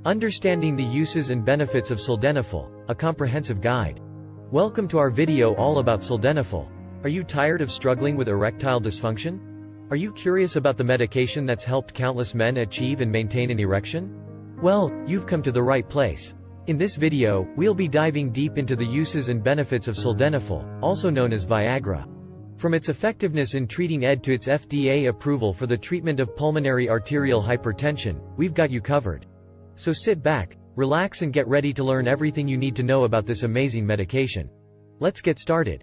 Understanding the uses and benefits of sildenafil, a comprehensive guide. Welcome to our video all about sildenafil. Are you tired of struggling with erectile dysfunction? Are you curious about the medication that's helped countless men achieve and maintain an erection? Well, you've come to the right place. In this video, we'll be diving deep into the uses and benefits of sildenafil, also known as Viagra. From its effectiveness in treating ED to its FDA approval for the treatment of pulmonary arterial hypertension, we've got you covered. So sit back, relax and get ready to learn everything you need to know about this amazing medication. Let's get started.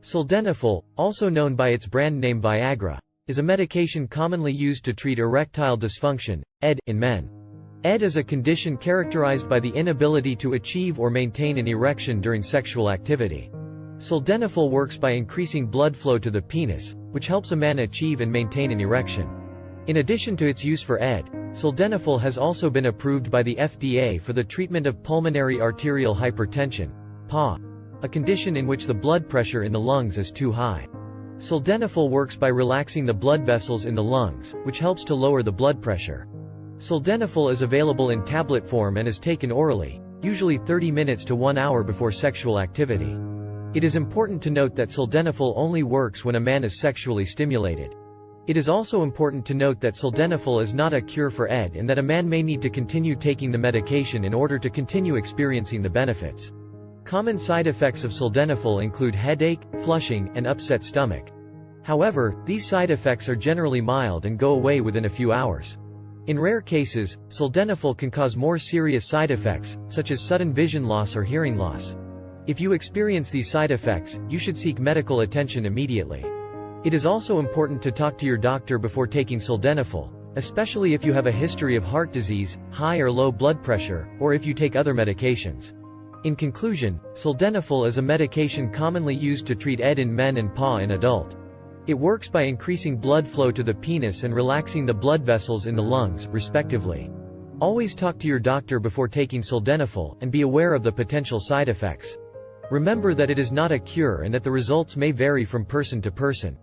Sildenafil, also known by its brand name Viagra, is a medication commonly used to treat erectile dysfunction, ED, in men. ED is a condition characterized by the inability to achieve or maintain an erection during sexual activity. Sildenafil works by increasing blood flow to the penis, which helps a man achieve and maintain an erection. In addition to its use for ED, sildenafil has also been approved by the FDA for the treatment of pulmonary arterial hypertension, PAH, a condition in which the blood pressure in the lungs is too high. Sildenafil works by relaxing the blood vessels in the lungs, which helps to lower the blood pressure. Sildenafil is available in tablet form and is taken orally, usually 30 minutes to 1 hour before sexual activity. It is important to note that sildenafil only works when a man is sexually stimulated. It is also important to note that sildenafil is not a cure for ED and that a man may need to continue taking the medication in order to continue experiencing the benefits. Common side effects of sildenafil include headache, flushing, and upset stomach. However, these side effects are generally mild and go away within a few hours. In rare cases, sildenafil can cause more serious side effects, such as sudden vision loss or hearing loss. If you experience these side effects, you should seek medical attention immediately. It is also important to talk to your doctor before taking sildenafil, especially if you have a history of heart disease, high or low blood pressure, or if you take other medications. In conclusion, sildenafil is a medication commonly used to treat ED in men and PAH in adult. It works by increasing blood flow to the penis and relaxing the blood vessels in the lungs, respectively. Always talk to your doctor before taking sildenafil, and be aware of the potential side effects. Remember that it is not a cure and that the results may vary from person to person.